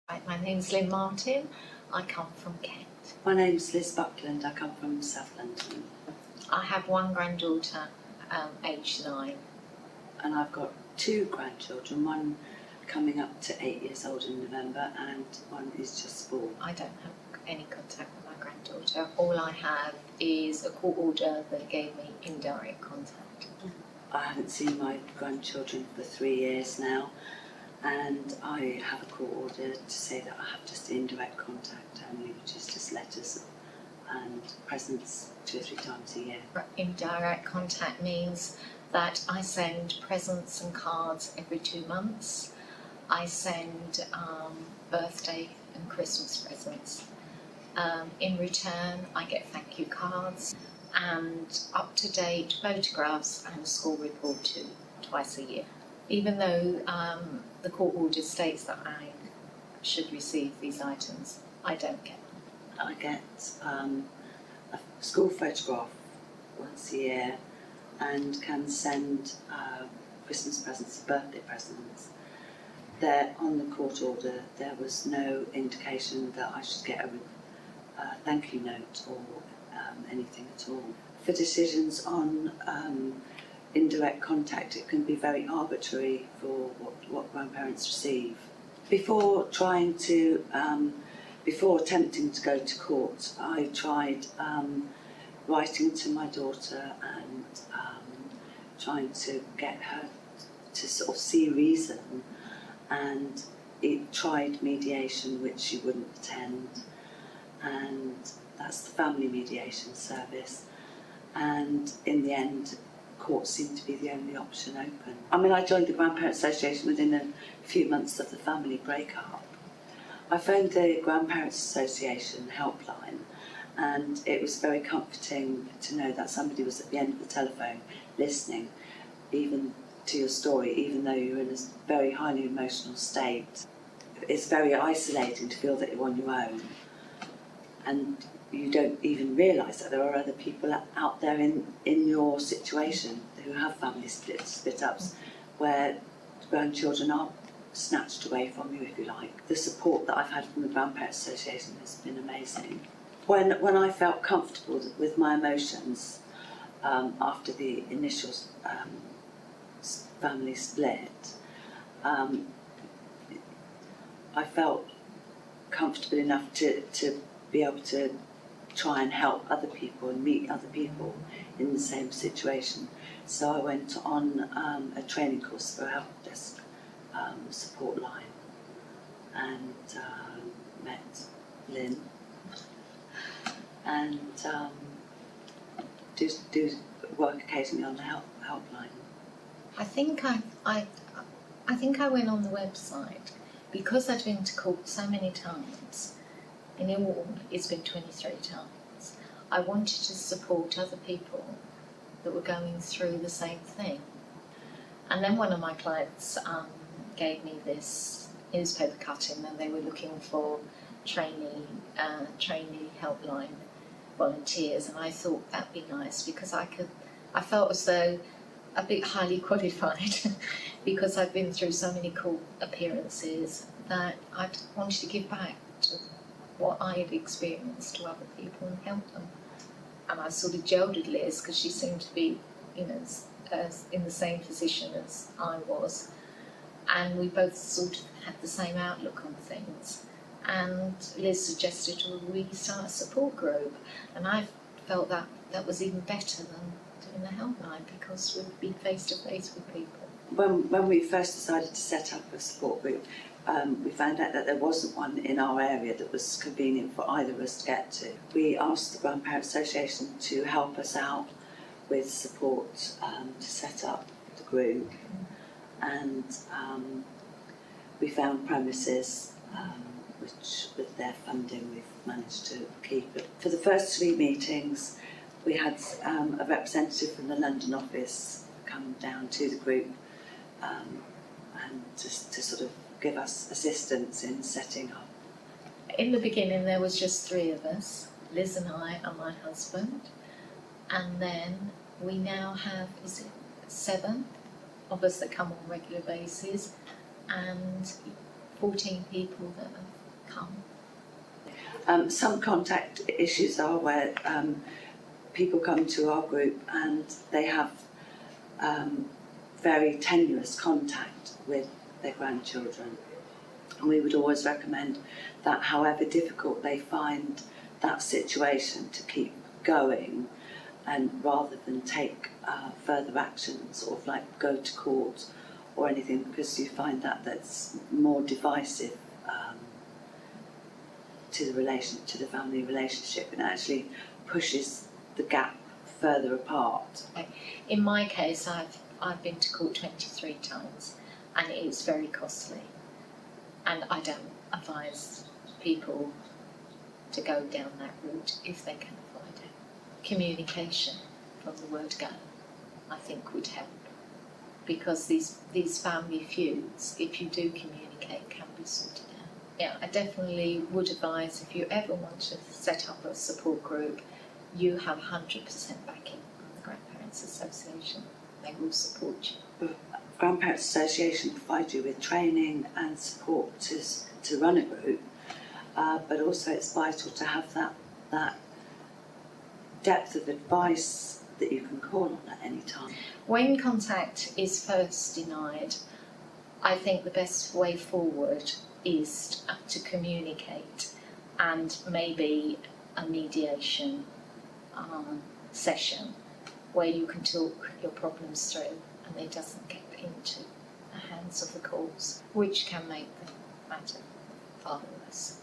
Right, my name's Lynn Martin. I come from Kent. My name's Liz Buckland. I come from South London. I have one granddaughter, aged 9. And I've got 2 grandchildren, one coming up to 8 years old in November and one is just 4. I don't have any contact with my granddaughter. All I have is a court order that gave me indirect contact. I haven't seen my grandchildren for 3 years now, and I have a court order to say that I have just indirect contact only, which is just letters and presents 2 or 3 times a year. Indirect contact means that I send presents and cards every 2 months. I send birthday and Christmas presents. In return, I get thank you cards and up-to-date photographs and a school report too, twice a year. Even though the court order states that I should receive these items, I don't get them. I get a school photograph once a year and can send Christmas presents, birthday presents. There, on the court order, there was no indication that I should get a thank you note or anything at all. For decisions on indirect contact, it can be very arbitrary for what grandparents receive. Before attempting to go to court, I tried writing to my daughter and trying to get her to sort of see reason, and it tried mediation, which she wouldn't attend, and that's the family mediation service, and in the end court seemed to be the only option open. I mean, I joined the Grandparent Association within a few months of the family breakup. I phoned the Grandparents Association helpline, and it was very comforting to know that somebody was at the end of the telephone listening even to your story, even though you're in a very highly emotional state. It's very isolating to feel that you're on your own, and you don't even realise that there are other people out there in your situation who have family split-ups where grandchildren are snatched away from you, if you like. The support that I've had from the Grandparents Association has been amazing. When I felt comfortable with my emotions after the initial family split, I felt comfortable enough to be able to try and help other people and meet other people in the same situation. So I went on a training course for a help desk support line and met Lynn and do work occasionally on the helpline. I think I went on the website because I'd been to court so many times. In all, it's been 23 times. I wanted to support other people that were going through the same thing. And then one of my clients gave me this newspaper cutting, and they were looking for trainee helpline volunteers, and I thought that'd be nice because I felt as though a bit highly qualified because I'd been through so many court appearances that I wanted to give back to what I had experienced to other people and help them. And I sort of gelled with Liz because she seemed to be, in the same position as I was, and we both sort of had the same outlook on things. And Liz suggested we start a support group, and I felt that was even better than doing the helpline because we'd be face to face with people. When we first decided to set up a support group, we found out that there wasn't one in our area that was convenient for either of us to get to. We asked the Grandparent Association to help us out with support to set up the group, and we found premises which, with their funding, we've managed to keep it. For the first 3 meetings, we had a representative from the London office come down to the group and just to sort of give us assistance in setting up. In the beginning there was just 3 of us, Liz and I and my husband, and then we now have, 7 of us that come on a regular basis, and 14 people that have come. Some contact issues are where people come to our group and they have very tenuous contact with their grandchildren. And we would always recommend that, however difficult they find that situation, to keep going, and rather than take further action, sort of like go to court or anything, because you find that that's more divisive to the family relationship, and actually pushes the gap further apart. In my case, I've been to court 23 times, and it is very costly. And I don't advise people to go down that route if they can avoid it. Communication from the word go, I think, would help, because these family feuds, if you do communicate, can be sorted out. Yeah, I definitely would advise, if you ever want to set up a support group, you have 100% backing from the Grandparents Association. They will support you. Grandparents Association provide you with training and support to run a group, but also it's vital to have that depth of advice that you can call on at any time. When contact is first denied, I think the best way forward is to communicate, and maybe a mediation session where you can talk your problems through and it doesn't get into the hands of the courts, which can make the matter far worse.